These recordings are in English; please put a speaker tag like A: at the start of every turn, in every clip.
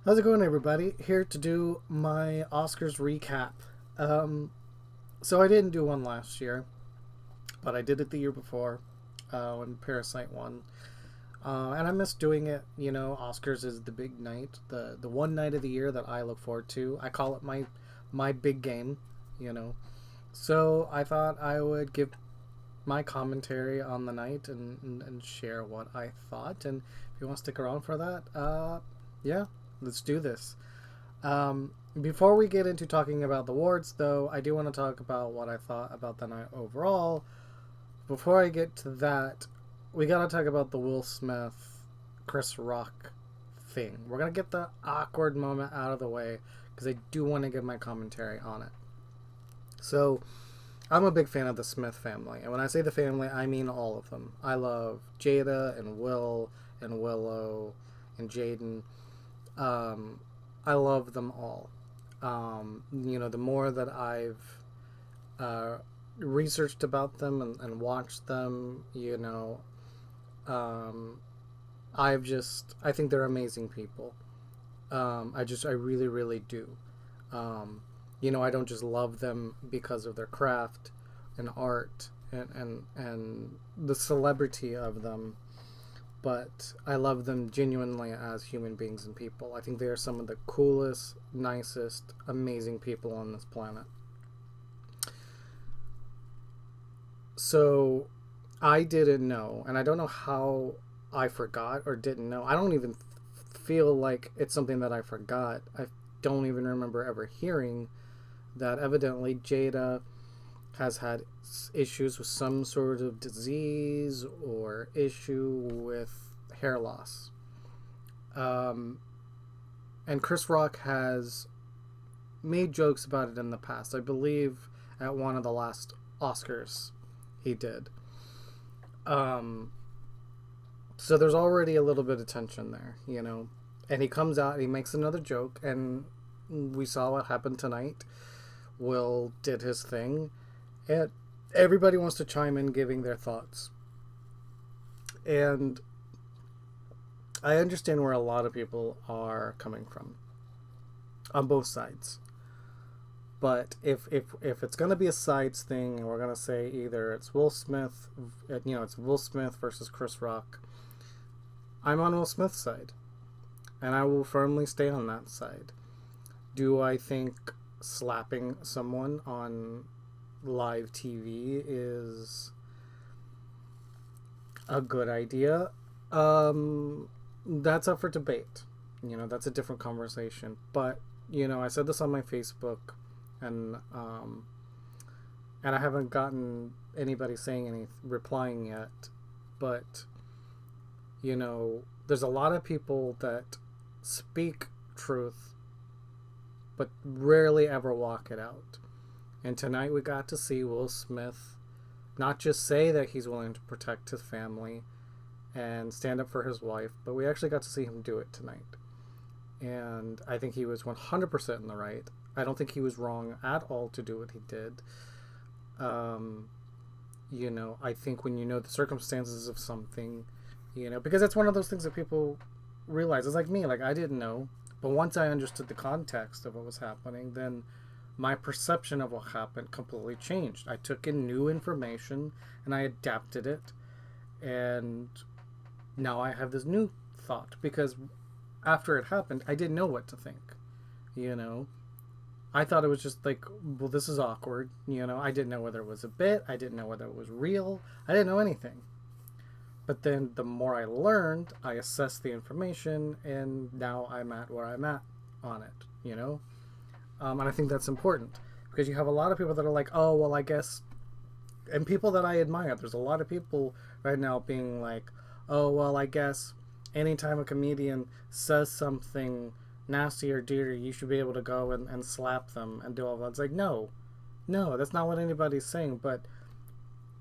A: How's it going, everybody? Here to do my Oscars recap. So I didn't do one last year, but I did it the year before when Parasite won. And I miss doing it. You know, Oscars is the big night, the one night of the year that I look forward to. I call it my big game. You know, so I thought I would give my commentary on the night and share what I thought. And if you want to stick around for that, yeah, let's do this. Before we get into talking about the awards, though, I do want to talk about what I thought about the night overall. Before I get to that, we gotta talk about the Will Smith, Chris Rock thing. We're gonna get the awkward moment out of the way because I do want to give my commentary on it. So, I'm a big fan of the Smith family, and when I say the family, I mean all of them. I love Jada and Will and Willow and Jaden. I love them all. The more that I've researched about them and watched them, I think they're amazing people. I really, really do. I don't just love them because of their craft and art and the celebrity of them, but I love them genuinely as human beings and people. I think they are some of the coolest, nicest, amazing people on this planet. So I didn't know, and I don't know how I forgot or didn't know. I don't even feel like it's something that I forgot. I don't even remember ever hearing that evidently Jada has had issues with some sort of disease or issue with hair loss. And Chris Rock has made jokes about it in the past. I believe at one of the last Oscars he did. So there's already a little bit of tension there, And he comes out and he makes another joke, and we saw what happened tonight. Will did his thing, and everybody wants to chime in giving their thoughts. And I understand where a lot of people are coming from on both sides. But if it's going to be a sides thing, and we're going to say either it's Will Smith, it's Will Smith versus Chris Rock, I'm on Will Smith's side, and I will firmly stay on that side. Do I think slapping someone on live TV is a good idea? That's up for debate. That's a different conversation. But I said this on my Facebook, and I haven't gotten anybody replying yet. But there's a lot of people that speak truth but rarely ever walk it out. And tonight we got to see Will Smith not just say that he's willing to protect his family and stand up for his wife, but we actually got to see him do it tonight. And I think he was 100% in the right. I don't think he was wrong at all to do what he did. I think when you know the circumstances of something, because it's one of those things that people realize. It's like me, I didn't know. But once I understood the context of what was happening, then my perception of what happened completely changed. I took in new information and I adapted it. And now I have this new thought, because after it happened, I didn't know what to think. I thought it was just like, well, this is awkward. I didn't know whether it was a bit. I didn't know whether it was real. I didn't know anything. But then the more I learned, I assessed the information, and now I'm at where I'm at on it, And I think that's important, because you have a lot of people that are like, oh, well, I guess, and people that I admire. There's a lot of people right now being like, oh, well, I guess anytime a comedian says something nasty or dirty, you should be able to go and slap them and do all that. It's like, no, that's not what anybody's saying, but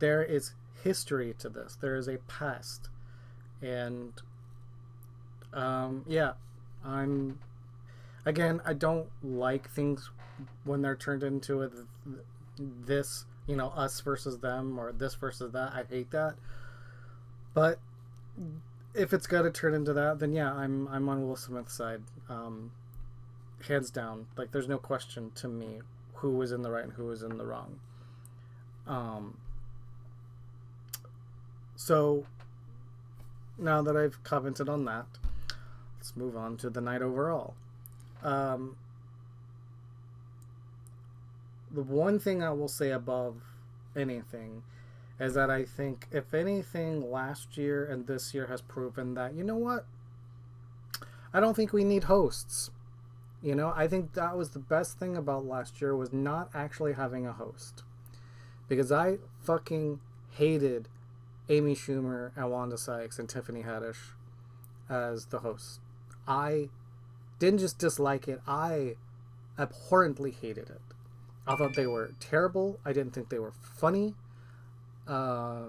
A: there is history to this. There is a past, and I don't like things when they're turned into this, us versus them, or this versus that. I hate that. But if it's got to turn into that, then yeah, I'm on Will Smith's side, hands down. Like, there's no question to me who was in the right and who was in the wrong. So now that I've commented on that, let's move on to the night overall. The one thing I will say above anything is that I think, if anything, last year and this year has proven that, you know what? I don't think we need hosts. You know, I think that was the best thing about last year, was not actually having a host. Because I fucking hated Amy Schumer and Wanda Sykes and Tiffany Haddish as the hosts. I didn't just dislike it, I abhorrently hated it. I thought they were terrible. I didn't think they were funny. I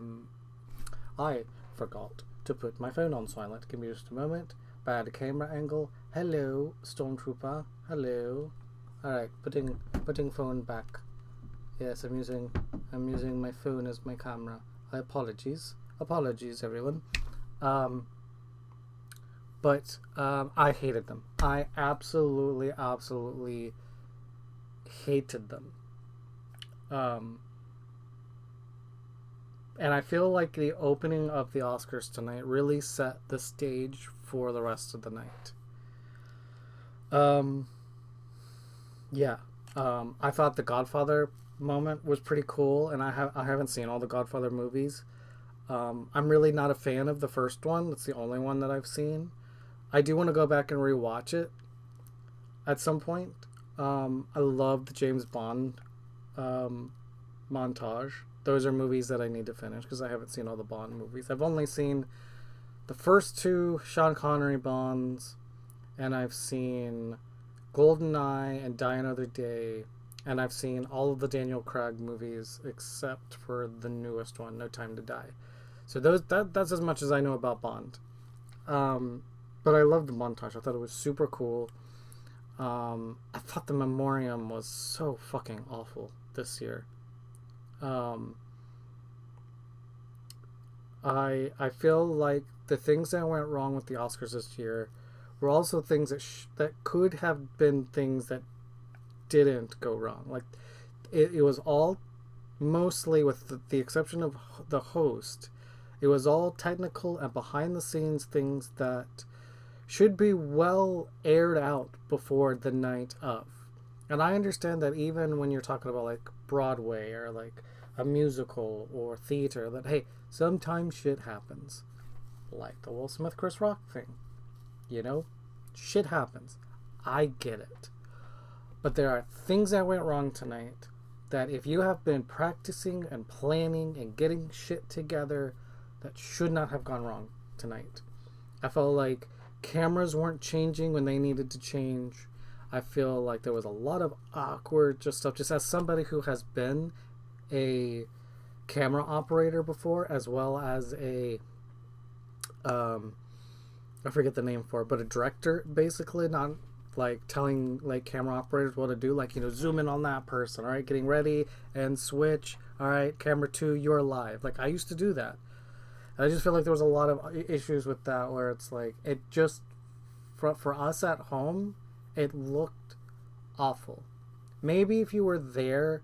A: forgot to put my phone on silent. Give me just a moment. Bad camera angle. Hello, Stormtrooper. Hello. Alright, putting phone back. Yes, I'm using my phone as my camera. Apologies, everyone. But I hated them. I absolutely hated them. And I feel like the opening of the Oscars tonight really set the stage for the rest of the night. I thought the Godfather moment was pretty cool, and I haven't seen all the Godfather movies. I'm really not a fan of the first one. It's the only one that I've seen. I do want to go back and rewatch it at some point. I love the James Bond montage. Those are movies that I need to finish because I haven't seen all the Bond movies. I've only seen the first two Sean Connery Bonds, and I've seen GoldenEye and Die Another Day, and I've seen all of the Daniel Craig movies except for the newest one, No Time to Die. So that's as much as I know about Bond. But I loved the montage. I thought it was super cool. I thought the Memoriam was so fucking awful this year. I feel like the things that went wrong with the Oscars this year were also things that could have been things that didn't go wrong. Like, it was all, mostly with the exception of the host, it was all technical and behind the scenes things that should be well aired out before the night of. And I understand that even when you're talking about like Broadway or like a musical or theater, that hey, sometimes shit happens. Like the Will Smith Chris Rock thing. You know? Shit happens. I get it. But there are things that went wrong tonight that if you have been practicing and planning and getting shit together, that should not have gone wrong tonight. I felt like cameras weren't changing when they needed to change. I feel like there was a lot of awkward stuff. Just as somebody who has been a camera operator before, as well as a I forget the name for it, but a director, basically, not like telling like camera operators what to do, like, you know, zoom in on that person, all right, getting ready and switch, all right, camera 2, you're live. Like, I used to do that. And I just feel like there was a lot of issues with that, where it's like, it just, for us at home, it looked awful. Maybe if you were there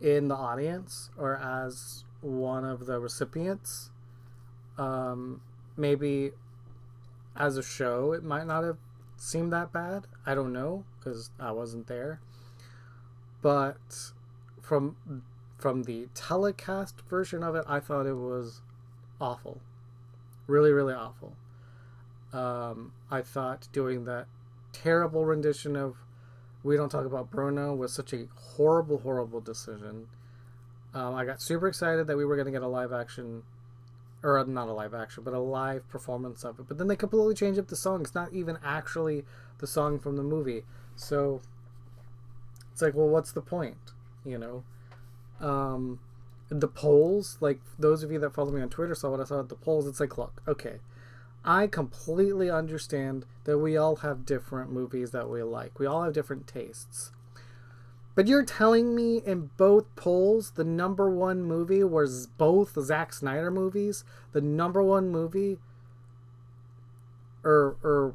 A: in the audience or as one of the recipients, maybe as a show it might not have seemed that bad. I don't know, because I wasn't there. But from the telecast version of it, I thought it was awful. Really, really awful. I thought doing that terrible rendition of We Don't Talk About Bruno was such a horrible, horrible decision. I got super excited that we were going to get a live action, or not a live action, but a live performance of it. But then they completely changed up the song. It's not even actually the song from the movie. So it's like, well, what's the point? You know? The polls, like those of you that follow me on Twitter saw what I saw at the polls. It's like, look, okay, I completely understand that we all have different movies that we like. We all have different tastes. But you're telling me in both polls, the #1 movie was both Zack Snyder movies. The #1 movie or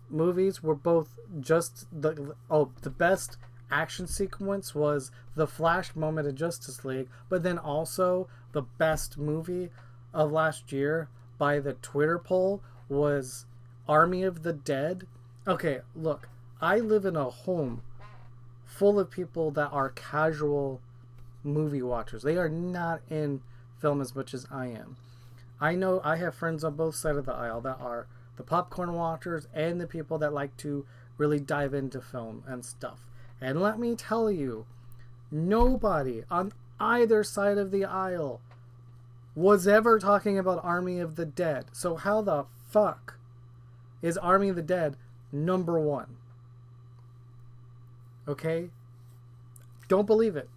A: movies were both just the best action sequence was the Flash moment in Justice League, but then also the best movie of last year by the Twitter poll was Army of the Dead. Okay, look, I live in a home full of people that are casual movie watchers. They are not in film as much as I am. I know I have friends on both sides of the aisle that are the popcorn watchers and the people that like to really dive into film and stuff. And let me tell you, nobody on either side of the aisle was ever talking about Army of the Dead. So how the fuck is Army of the Dead number one? Okay? Don't believe it.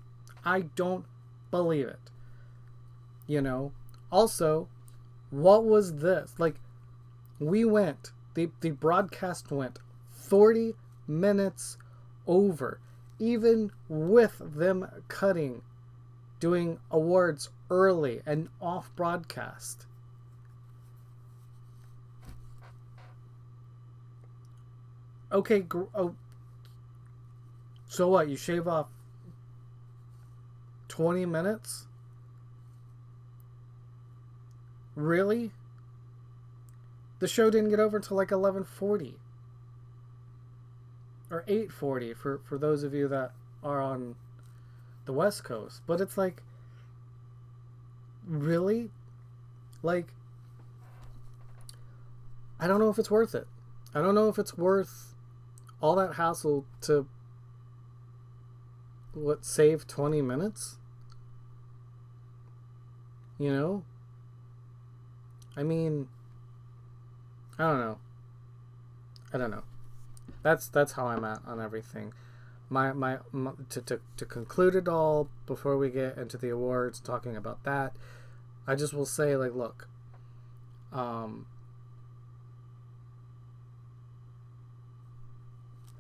A: I don't believe it. You know? Also, what was this? Like, we went, the broadcast went 40 minutes over, even with them doing awards early and off broadcast. Okay, so what? You shave off 20 minutes? Really? The show didn't get over until like 11:40 or 8:40 for those of you that are on the West Coast. But it's like, really? Like, I don't know if it's worth it. I don't know if it's worth all that hassle to save 20 minutes? You know? I mean, I don't know. That's how I'm at on everything. To conclude it all before we get into the awards, talking about that, I just will say, like, look,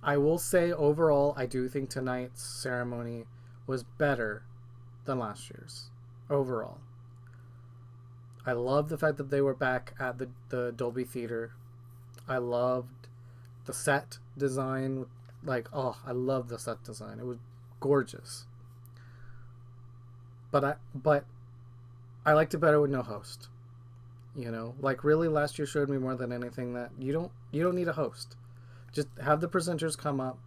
A: I will say overall, I do think tonight's ceremony was better than last year's overall. I love the fact that they were back at the Dolby Theater. I loved the set design. Like, oh, I love the set design. It was gorgeous. But I liked it better with no host. You know, like, really, last year showed me more than anything that you don't need a host. Just have the presenters come up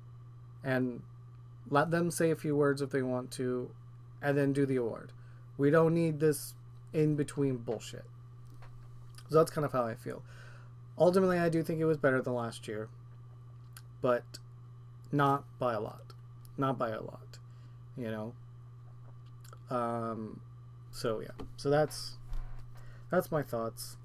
A: and let them say a few words if they want to, and then do the award. We don't need this in-between bullshit. So that's kind of how I feel. Ultimately, I do think it was better than last year, but not by a lot. Not by a lot, you know? So yeah. So that's my thoughts.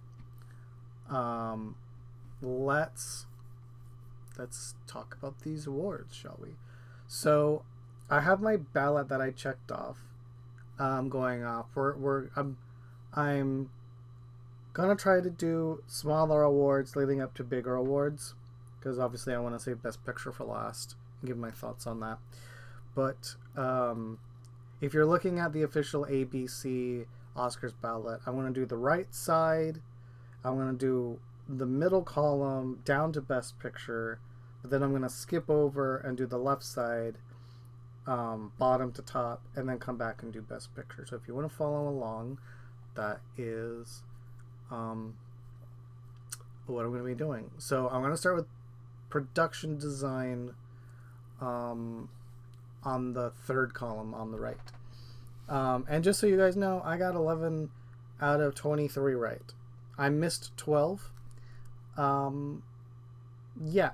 A: Let's talk about these awards, shall we? So I have my ballot that I checked off. Going off. I'm gonna try to do smaller awards leading up to bigger awards, because obviously I want to save Best Picture for last and give my thoughts on that. But if you're looking at the official ABC Oscars ballot, I want to do the right side. I'm going to do the middle column down to Best Picture, but then I'm going to skip over and do the left side, bottom to top, and then come back and do Best Picture. So if you want to follow along, that is what I'm going to be doing. So I'm going to start with production design on the third column on the right. And just so you guys know, I got 11 out of 23 right. I missed 12. Yeah.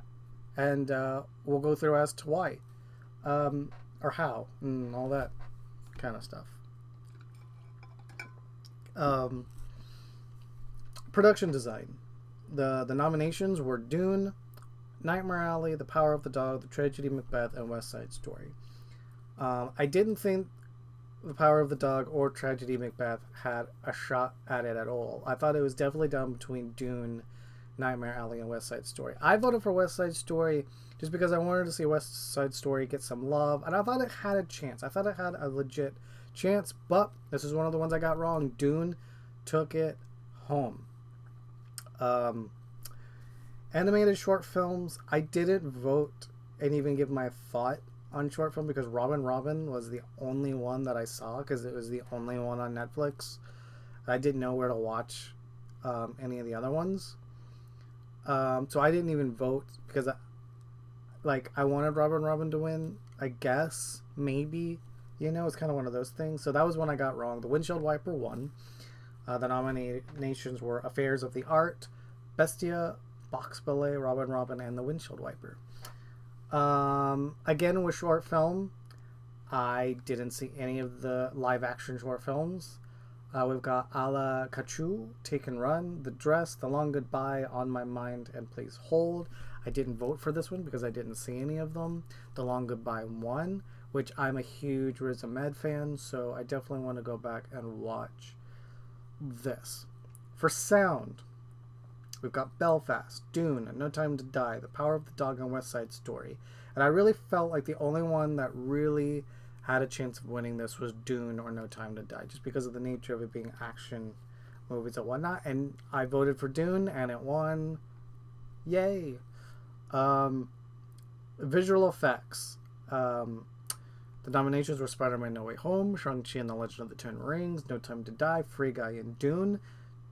A: And we'll go through as to why. Or how, and all that kind of stuff. Production design. The nominations were Dune, Nightmare Alley, The Power of the Dog, The Tragedy of Macbeth, and West Side Story. I didn't think The Power of the Dog or Tragedy of Macbeth had a shot at it at all. I thought it was definitely down between Dune, Nightmare Alley, and West Side Story. I voted for West Side Story just because I wanted to see West Side Story get some love, and I thought it had a chance. I thought it had a legit chance, but this is one of the ones I got wrong. Dune took it home. Animated short films, I didn't vote and even give my thought on short film because Robin was the only one that I saw because it was the only one on Netflix. I didn't know where to watch any of the other ones. So I didn't even vote because I wanted Robin to win, I guess, maybe. It's kind of one of those things. So that was one I got wrong. The Windshield Wiper won. The nominations were Affairs of the Art, Bestia, Box Ballet, Robin, and The Windshield Wiper. Again, with short film, I didn't see any of the live action short films. We've got A la Kachu, Take and Run, The Dress, The Long Goodbye, On My Mind, and Please Hold. I didn't vote for this one because I didn't see any of them. The Long Goodbye won, which I'm a huge Riz Ahmed fan, so I definitely want to go back and watch this. For sound, we've got Belfast, Dune, No Time to Die, The Power of the Dog, and West Side Story. And I really felt like the only one that really had a chance of winning this was Dune or No Time to Die, just because of the nature of it being action movies and whatnot. And I voted for Dune, and it won. Yay! Visual effects. The nominations were Spider-Man No Way Home, Shang-Chi and the Legend of the Ten Rings, No Time to Die, Free Guy, and Dune.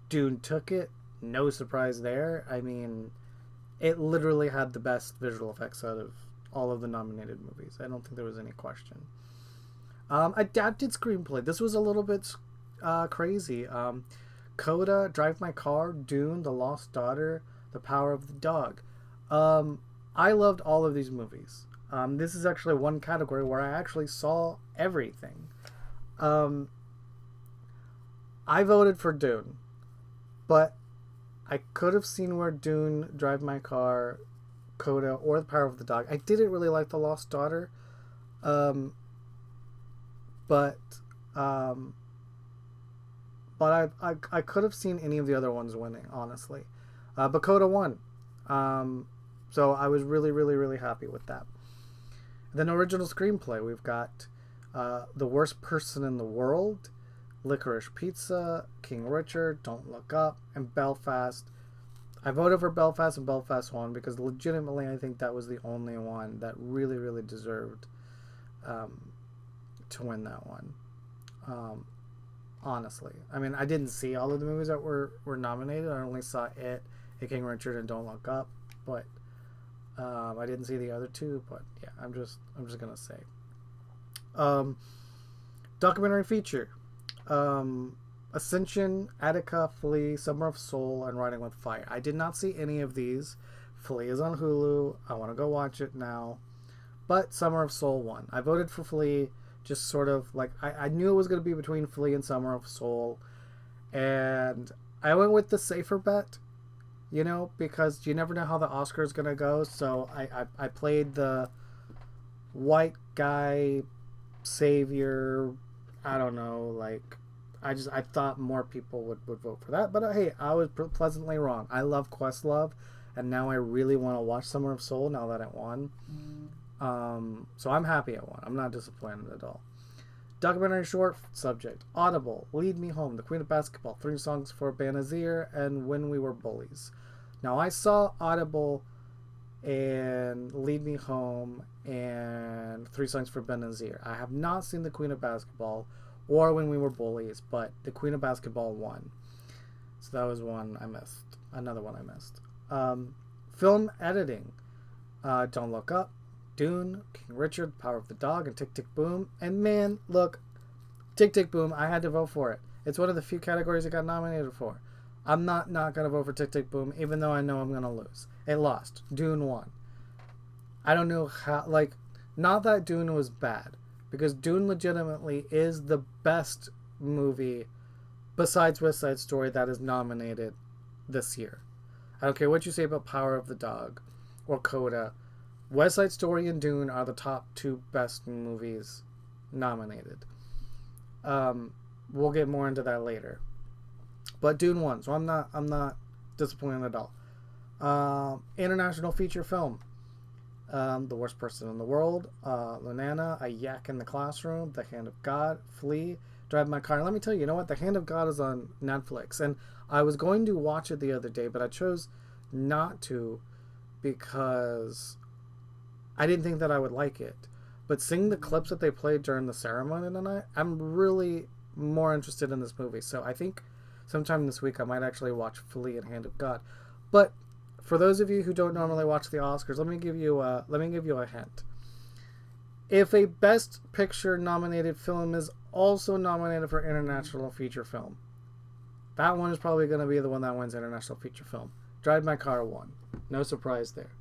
A: Dune took it. No surprise there. I mean, it literally had the best visual effects out of all of the nominated movies. I don't think there was any question. Adapted screenplay. This was a little bit crazy. Coda, Drive My Car, Dune, The Lost Daughter, The Power of the Dog. I loved all of these movies. This is actually one category where I actually saw everything. I voted for Dune, but I could have seen where Dune, Drive My Car, Coda, or The Power of the Dog. I didn't really like The Lost Daughter, but I could have seen any of the other ones winning, honestly. But Coda won, so I was really, really, really happy with that. Then original screenplay, we've got The Worst Person in the World, Licorice Pizza, King Richard, Don't Look Up, and Belfast. I voted for Belfast, and Belfast won because legitimately I think that was the only one that really, really deserved to win that one. Honestly. I mean, I didn't see all of the movies that were nominated. I only saw it, King Richard, and Don't Look Up, but I didn't see the other two, but yeah, I'm just gonna say. Documentary feature. Ascension, Attica, Flea, Summer of Soul, and Riding with Fire. I did not see any of these. Flea is on Hulu. I want to go watch it now. But Summer of Soul won. I voted for Flea, just sort of like, I knew it was going to be between Flea and Summer of Soul. And I went with the safer bet, because you never know how the Oscar is going to go. So I played the white guy savior. I don't know, I thought more people would vote for that, but hey, I was pleasantly wrong. I love Questlove, and now I really want to watch Summer of Soul now that it won. So I'm happy it won. I'm not disappointed at all. Documentary short subject: Audible, Lead Me Home, The Queen of Basketball, 3 Songs for Benazir, and When We Were Bullies. Now I saw Audible and Lead Me Home and 3 Songs for Benazir. I have not seen The Queen of Basketball or When We Were Bullies, but The Queen of Basketball won. So that was one I missed. Another one I missed. Film editing. Don't Look Up, Dune, King Richard, Power of the Dog, and Tick, Tick, Boom. And man, look, Tick, Tick, Boom, I had to vote for it. It's one of the few categories it got nominated for. I'm not going to vote for Tick, Tick, Boom, even though I know I'm going to lose. It lost. Dune won. I don't know how, not that Dune was bad, because Dune legitimately is the best movie besides West Side Story that is nominated this year. I don't care what you say about Power of the Dog or Coda. West Side Story and Dune are the top 2 best movies nominated. We'll get more into that later. But Dune won, so I'm not disappointed at all. International feature film. The Worst Person in the World, Lunana, A Yak in the Classroom, The Hand of God, Flea, Drive My Car. And let me tell you, what? The Hand of God is on Netflix. And I was going to watch it the other day, but I chose not to because I didn't think that I would like it. But seeing the clips that they played during the ceremony tonight, I'm really more interested in this movie. So I think sometime this week I might actually watch Flea and Hand of God. But for those of you who don't normally watch the Oscars, let me give you a hint. If a Best Picture nominated film is also nominated for International Feature Film, that one is probably going to be the one that wins International Feature Film. Drive My Car won. No surprise there.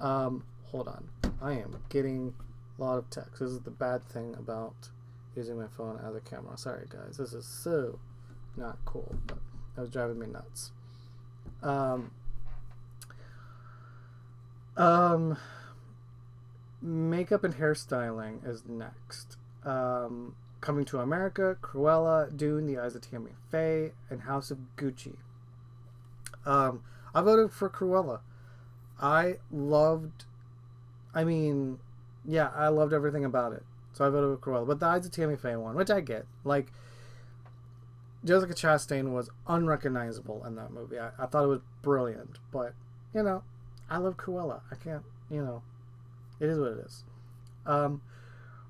A: Hold on. I am getting a lot of text. This is the bad thing about using my phone as a camera. Sorry, guys. This is so not cool, but that was driving me nuts. Makeup and hairstyling is next. Coming to America, Cruella, Dune, The Eyes of Tammy Faye, and House of Gucci. I voted for Cruella. I loved everything about it. So I voted for Cruella. But The Eyes of Tammy Faye won, which I get. Like, Jessica Chastain was unrecognizable in that movie. I thought it was brilliant. But, I love Cruella. I can't, it is what it is.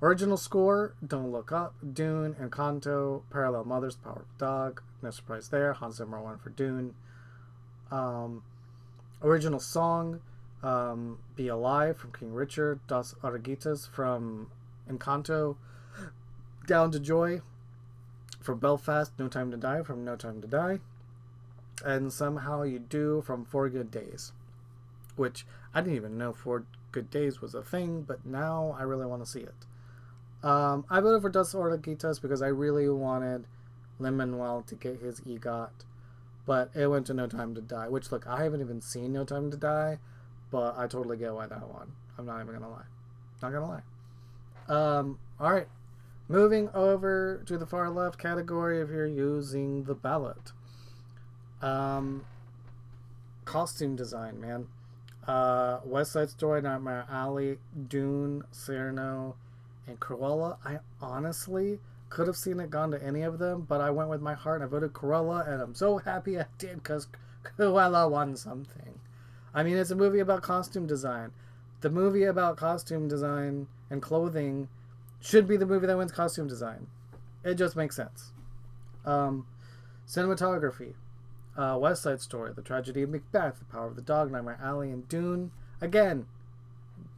A: Original score, Don't Look Up, Dune, Encanto, Parallel Mothers, Power of the Dog. No surprise there. Hans Zimmer won for Dune. Original song, Be Alive from King Richard, Dos Oruguitas from Encanto, Down to Joy from Belfast, No Time to Die from No Time to Die, and Somehow You Do from 4 Good Days, which I didn't even know 4 Good Days was a thing, but now I really want to see it. I voted for Dos Oruguitas because I really wanted Lin-Manuel to get his EGOT, but it went to No Time to Die, which, look, I haven't even seen No Time to Die, but I totally get why that won. I'm not even going to lie. Not going to lie. Alright. Moving over to the far left category if you're using the ballot. Costume design, man. West Side Story, Nightmare Alley, Dune, Cyrano, and Cruella. I honestly could have seen it gone to any of them, but I went with my heart and I voted Cruella, and I'm so happy I did because Cruella won something. I mean, it's a movie about costume design. The movie about costume design and clothing should be the movie that wins costume design. It just makes sense. Cinematography. West Side Story, The Tragedy of Macbeth, The Power of the Dog, Nightmare Alley, and Dune. Again,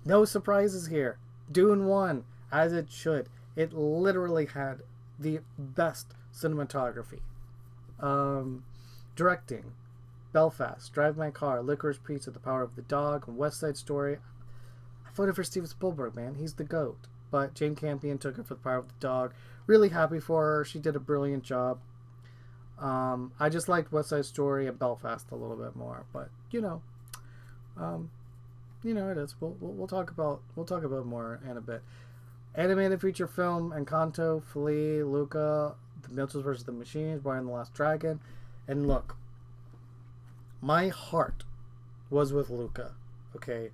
A: no surprises here. Dune won, as it should. It literally had the best cinematography. Directing. Belfast, Drive My Car, Licorice Pizza, The Power of the Dog, and West Side Story. I voted for Steven Spielberg, man. He's the GOAT. But Jane Campion took it for The Power of the Dog. Really happy for her. She did a brilliant job. I just liked West Side Story and Belfast a little bit more, but it is. We'll talk about more in a bit. Animated feature film: Encanto, Flea, Luca, The Mitchells vs. the Machines, Boy and the Last Dragon, and look, my heart was with Luca. Okay,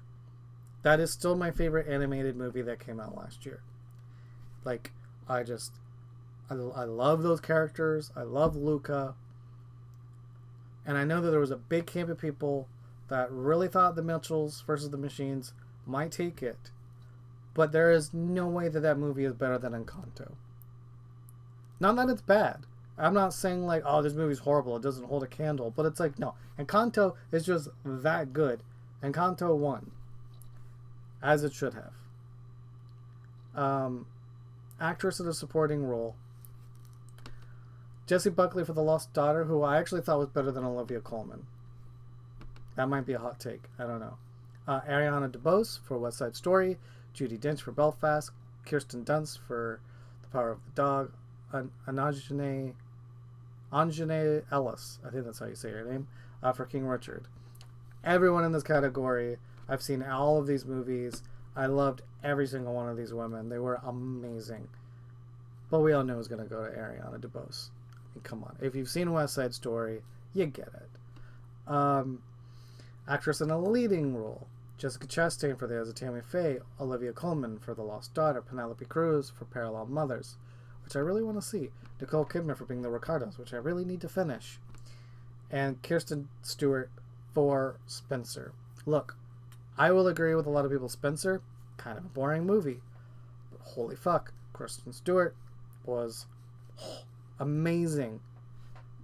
A: that is still my favorite animated movie that came out last year. Like, I love those characters. I love Luca. And I know that there was a big camp of people that really thought The Mitchells versus the Machines might take it. But there is no way that that movie is better than Encanto. Not that it's bad. I'm not saying like, oh, this movie's horrible, it doesn't hold a candle. But it's like, no. Encanto is just that good. Encanto won. As it should have. Actress in a supporting role. Jessie Buckley for The Lost Daughter, who I actually thought was better than Olivia Colman. That might be a hot take. I don't know. Ariana DeBose for West Side Story. Judi Dench for Belfast. Kirsten Dunst for The Power of the Dog. Anjane Ellis, I think that's how you say her name, for King Richard. Everyone in this category, I've seen all of these movies. I loved every single one of these women. They were amazing. But we all know who's going to go to Ariana DeBose. I mean, come on. If you've seen West Side Story, you get it. Actress in a leading role. Jessica Chastain for The Eyes of Tammy Faye. Olivia Colman for The Lost Daughter. Penelope Cruz for Parallel Mothers, which I really want to see. Nicole Kidman for Being the Ricardos, which I really need to finish. And Kirsten Stewart for Spencer. Look, I will agree with a lot of people. Spencer, kind of a boring movie. But holy fuck, Kristen Stewart was amazing.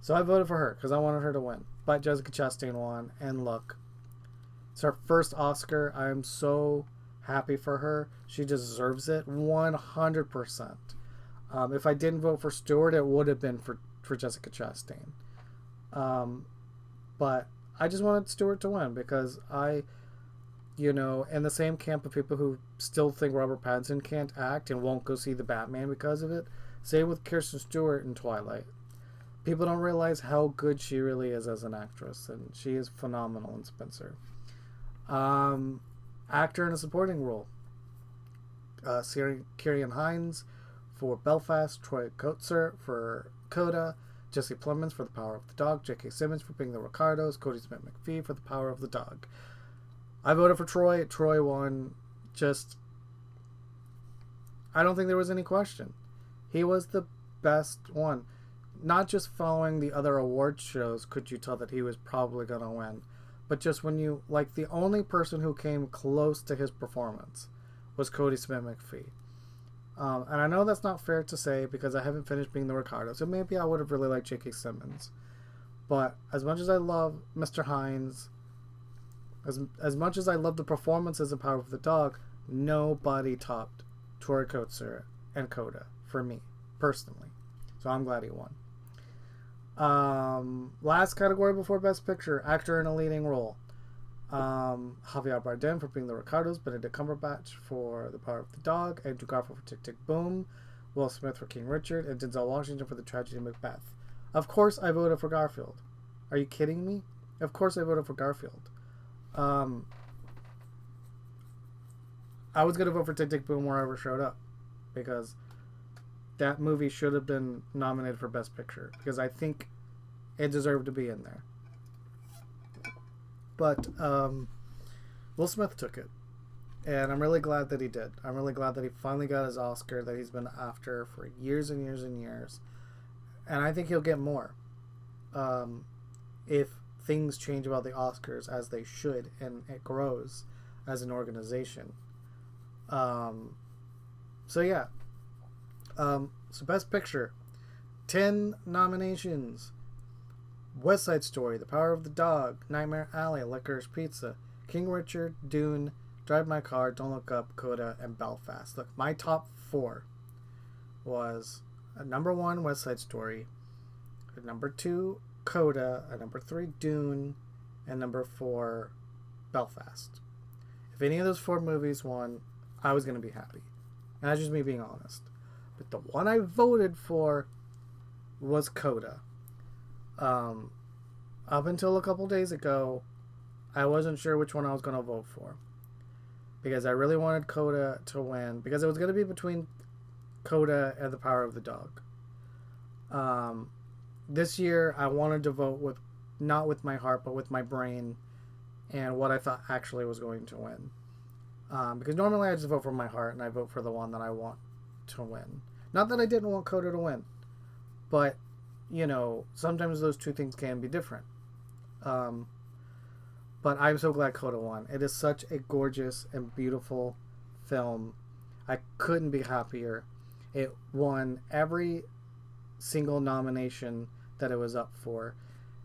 A: So I voted for her because I wanted her to win. But Jessica Chastain won, and look, it's her first Oscar. I am so happy for her. She deserves it 100%. If I didn't vote for Stewart, it would have been for Jessica Chastain. But I just wanted Stewart to win because in the same camp of people who still think Robert Pattinson can't act and won't go see the Batman because of it. Same with Kirsten Stewart in Twilight. People don't realize how good she really is as an actress, and she is phenomenal in Spencer. Actor in a supporting role. Ciarán Hinds for Belfast, Troy Kotsur for Coda, Jesse Plemons for The Power of the Dog, J.K. Simmons for Being the Ricardos, Cody Smith-McPhee for The Power of the Dog. I voted for Troy. Troy won. I don't think there was any question. He was the best one. Not just following the other award shows could you tell that he was probably going to win, but just when you, the only person who came close to his performance was Cody Smith-McPhee. And I know that's not fair to say because I haven't finished Being the Ricardo, so maybe I would have really liked J.K. Simmons. But as much as I love Mr. Hinds, as much as I love the performances in Power of the Dog, nobody topped Troy Kotsur and Coda for me, personally. So I'm glad he won. Last category before Best Picture, Actor in a Leading Role. Javier Bardem for Being the Ricardos, Benedict Cumberbatch for The Power of the Dog, Andrew Garfield for Tick, Tick, Boom, Will Smith for King Richard, and Denzel Washington for The Tragedy of Macbeth. Of course I voted for Garfield. Are you kidding me? Of course I voted for Garfield. I was going to vote for Tick, Tick, Boom wherever showed up because that movie should have been nominated for Best Picture because I think it deserved to be in there. But Will Smith took it, and I'm really glad that he did. I'm really glad that he finally got his Oscar that he's been after for years and years and years, and I think he'll get more if things change about the Oscars as they should and it grows as an organization. So Best Picture, 10 nominations: West Side Story, The Power of the Dog, Nightmare Alley, Licorice Pizza, King Richard, Dune, Drive My Car, Don't Look Up, Coda, and Belfast. Look, my top 4 was number 1, West Side Story, number 2, Coda, number 3, Dune, and number 4, Belfast. If any of those 4 movies won, I was going to be happy. And that's just me being honest. But the one I voted for was Coda. Up until a couple days ago, I wasn't sure which one I was going to vote for. Because I really wanted Coda to win. Because it was going to be between Coda and The Power of the Dog. This year, I wanted to vote not with my heart, but with my brain. And what I thought actually was going to win. Because normally I just vote for my heart and I vote for the one that I want to win. Not that I didn't want Coda to win. But, sometimes those two things can be different. But I'm so glad Coda won. It is such a gorgeous and beautiful film. I couldn't be happier. It won every single nomination that it was up for.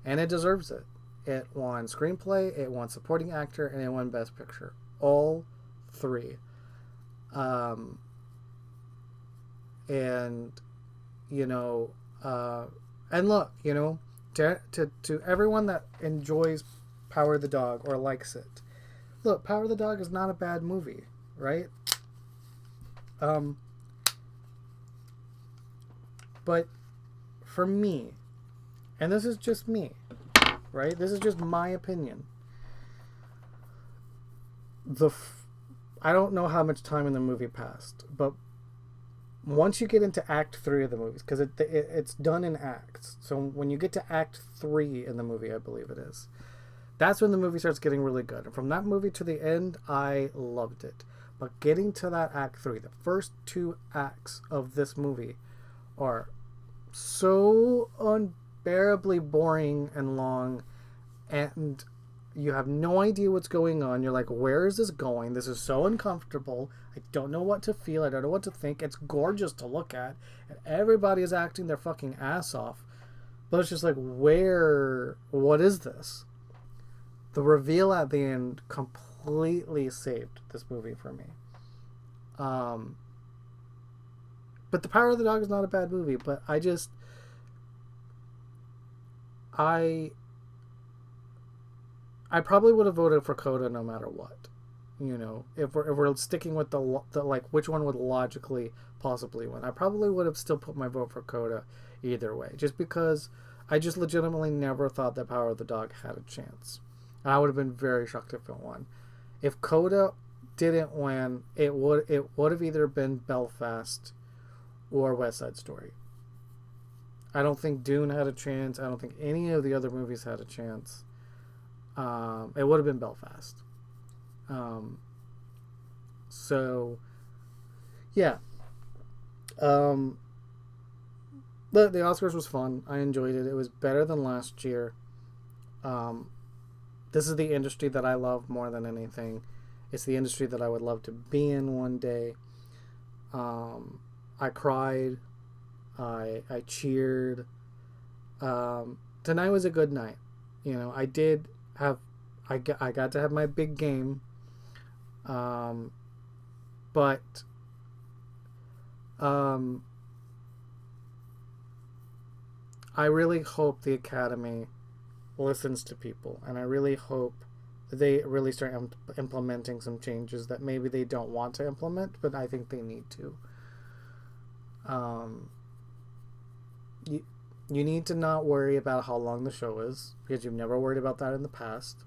A: And it deserves it. It won Screenplay, it won Supporting Actor, and it won Best Picture. All 3. And look, to everyone that enjoys Power of the Dog or likes it, look, Power of the Dog is not a bad movie, right? But for me, and this is just me, right? This is just my opinion. I don't know how much time in the movie passed, but once you get into Act 3 of the movies, because it's done in acts, so when you get to Act 3 in the movie, I believe it is, that's when the movie starts getting really good. And from that movie to the end, I loved it. But getting to that Act 3, the first 2 acts of this movie are so unbearably boring and long, and You have no idea what's going on. You're like, where is this going? This is so uncomfortable. I don't know what to feel. I don't know what to think. It's gorgeous to look at. And everybody is acting their fucking ass off. But it's just like, what is this? The reveal at the end completely saved this movie for me. But The Power of the Dog is not a bad movie, but I probably would have voted for Coda no matter what. You know, if we're sticking with the like which one would logically possibly win, I probably would have still put my vote for Coda either way, just because I just legitimately never thought that Power of the Dog had a chance. And I would have been very shocked if it won. If Coda didn't win, it would have either been Belfast or West Side Story. I don't think Dune had a chance. I don't think any of the other movies had a chance. It would have been Belfast. So, yeah. The Oscars was fun. I enjoyed it. It was better than last year. This is the industry that I love more than anything. It's the industry that I would love to be in one day. I cried. I cheered. Tonight was a good night. You know, I got to have my big game. But I really hope the Academy listens to people, and I really hope that they really start implementing some changes that maybe they don't want to implement, but I think they need to. You need to not worry about how long the show is, because you've never worried about that in the past.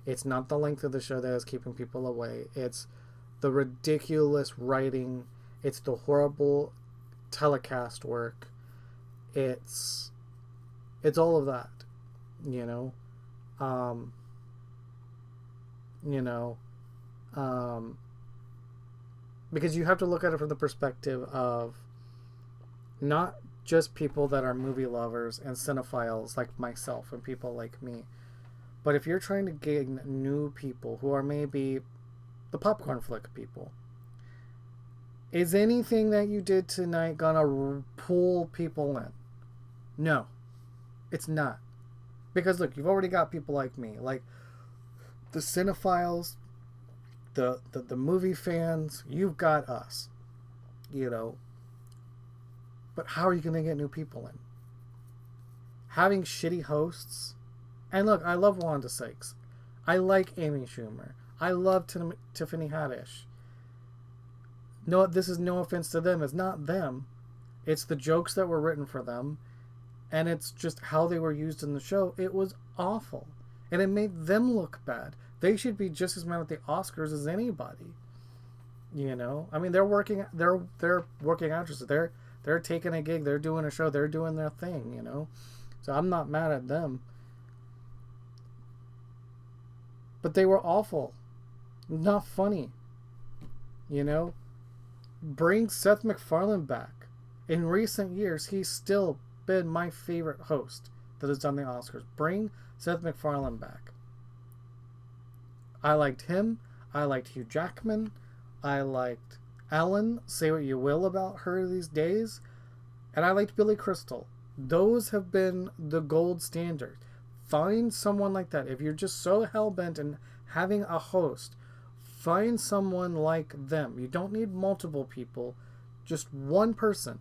A: It's not the length of the show that is keeping people away. It's the ridiculous writing. It's the horrible telecast work. It's all of that, you know. Because you have to look at it from the perspective of not just people that are movie lovers and cinephiles like myself and people like me, but if you're trying to gain new people who are maybe the popcorn flick people, is anything that you did tonight gonna pull people in? No, it's not. Because look, you've already got people like me, like the cinephiles, the movie fans. You've got us, you know. But how are you going to get new people in? Having shitty hosts. And look, I love Wanda Sykes. I like Amy Schumer. I love Tiffany Haddish. No, this is no offense to them. It's not them. It's the jokes that were written for them. And it's just how they were used in the show. It was awful. And it made them look bad. They should be just as mad at the Oscars as anybody. You know? I mean, they're working actresses. They're taking a gig. They're doing a show. They're doing their thing, you know? So I'm not mad at them. But they were awful. Not funny. You know? Bring Seth MacFarlane back. In recent years, he's still been my favorite host that has done the Oscars. Bring Seth MacFarlane back. I liked him. I liked Hugh Jackman. I liked Ellen. Say what you will about her these days. And I liked Billy Crystal. Those have been the gold standard. Find someone like that. If you're just so hell-bent in having a host, find someone like them. You don't need multiple people. Just one person.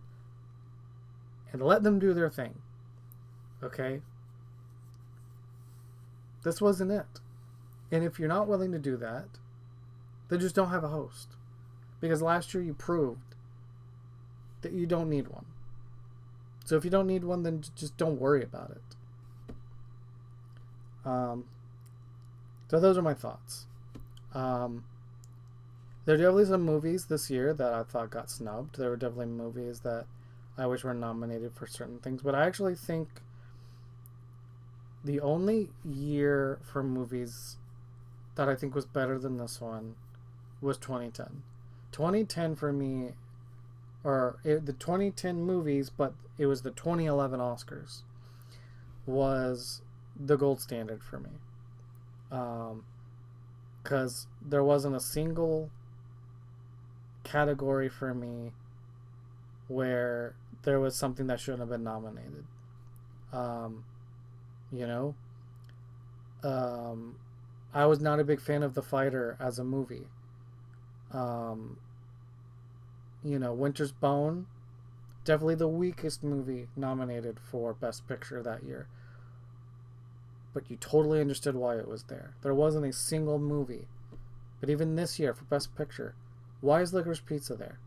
A: And let them do their thing. Okay? This wasn't it. And if you're not willing to do that, then just don't have a host. Because last year you proved that you don't need one. So if you don't need one, then just don't worry about it. So those are my thoughts. There are definitely some movies this year that I thought got snubbed. There were definitely movies that I wish were nominated for certain things. But I actually think the only year for movies that I think was better than this one was 2010. 2010 for me, the 2010 movies, but it was the 2011 Oscars, was the gold standard for me. Because there wasn't a single category for me where there was something that shouldn't have been nominated. Um, you know, I was not a big fan of The Fighter as a movie. Um, Winter's Bone, definitely the weakest movie nominated for Best Picture that year. But you totally understood why it was there. There wasn't a single movie. But even this year for Best Picture, why is Licorice Pizza there?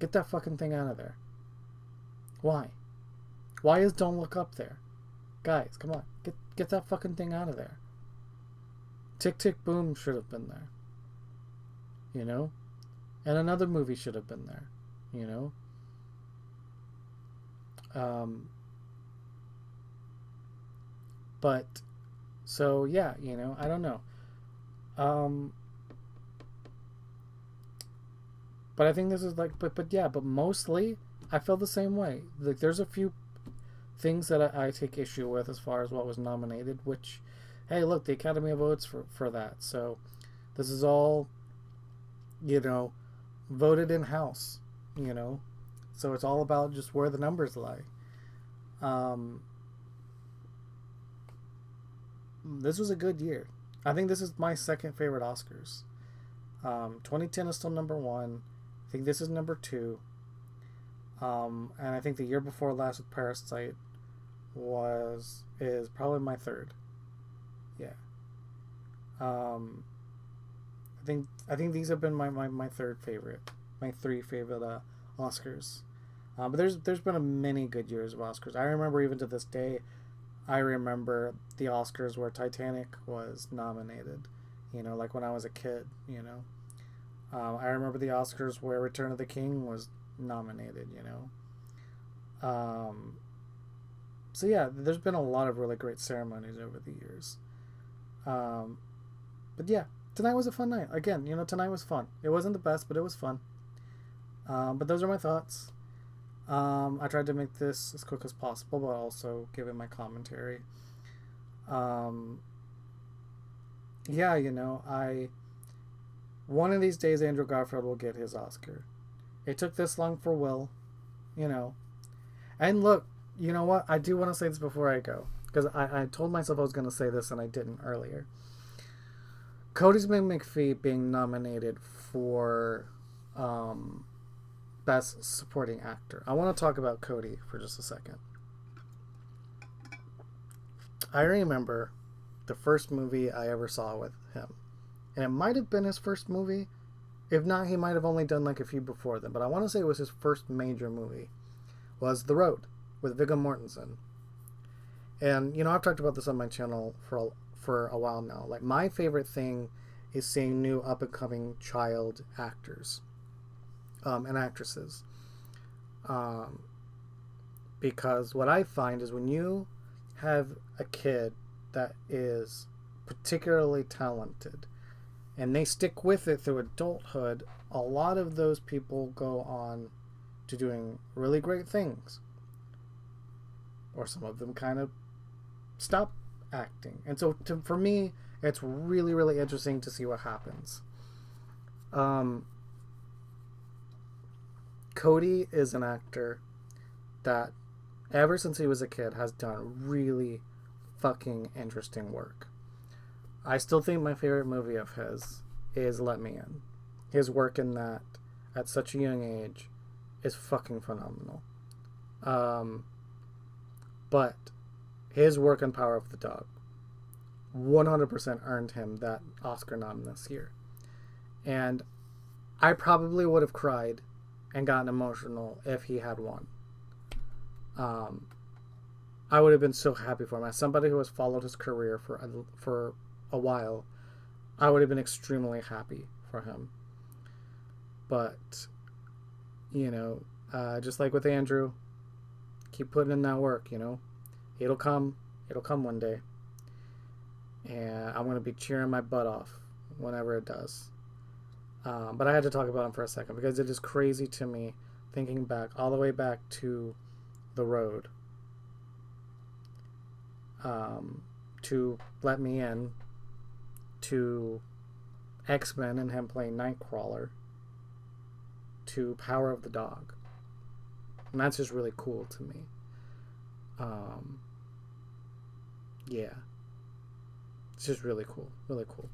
A: Get that fucking thing out of there. Why? Why is Don't Look Up there? Guys, come on. Get that fucking thing out of there. Tick Tick Boom should have been there. You know? And another movie should have been there. You know? But, so, yeah, I don't know. But I think this is like, but mostly, I feel the same way. Like, there's a few things that I take issue with as far as what was nominated, which, hey, look, the Academy votes for that. So, this is all, voted in-house, So, it's all about just where the numbers lie. This was a good year. I think this is my second favorite Oscars. 2010 is still number one. I think this is number two. And I think the year before last with Parasite is probably my third. Yeah. I think these have been my third favorite. My three favorite Oscars. But there's been many good years of Oscars. I remember even to this day, I remember the Oscars where Titanic was nominated. Like when I was a kid. I remember the Oscars where Return of the King was nominated. So yeah, there's been a lot of really great ceremonies over the years. But yeah, tonight was a fun night. Again, tonight was fun. It wasn't the best, but it was fun. But those are my thoughts. I tried to make this as quick as possible, but also give it my commentary. Yeah, one of these days Andrew Garfield will get his Oscar. It took this long for Will, And look, you know what? I do want to say this before I go, because I told myself I was going to say this and I didn't earlier. Cody McPhee being nominated for Best Supporting Actor. I want to talk about Cody for just a second. I remember the first movie I ever saw with him. And it might have been his first movie. If not, he might have only done like a few before then. But I want to say it was his first major movie. Was The Road with Viggo Mortensen. And, I've talked about this on my channel for a while now. Like, my favorite thing is seeing new up-and-coming child actors. And actresses. Because what I find is when you have a kid that is particularly talented and they stick with it through adulthood, a lot of those people go on to doing really great things. Or some of them kind of stop acting. And so for me, it's really, really interesting to see what happens. Cody is an actor that ever since he was a kid has done really fucking interesting work. I still think my favorite movie of his is Let Me In. His work in that at such a young age is fucking phenomenal. But his work in Power of the Dog 100% earned him that Oscar nom this year. And I probably would have cried and gotten emotional if he had won. I would have been so happy for him. As somebody who has followed his career for a while, I would have been extremely happy for him. But, just like with Andrew, keep putting in that work, It'll come one day. And I'm going to be cheering my butt off whenever it does. But I had to talk about him for a second because it is crazy to me thinking back, all the way back to The Road, to Let Me In, to X-Men and him playing Nightcrawler to Power of the Dog. And that's just really cool to me. Yeah. It's just really cool. Really cool.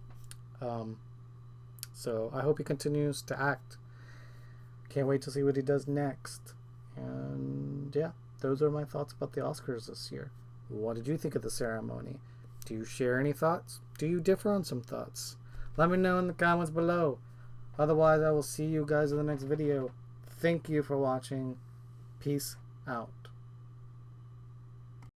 A: So I hope he continues to act. Can't wait to see what he does next. And yeah, those are my thoughts about the Oscars this year. What did you think of the ceremony? Do you share any thoughts? Do you differ on some thoughts? Let me know in the comments below. Otherwise, I will see you guys in the next video. Thank you for watching. Peace out.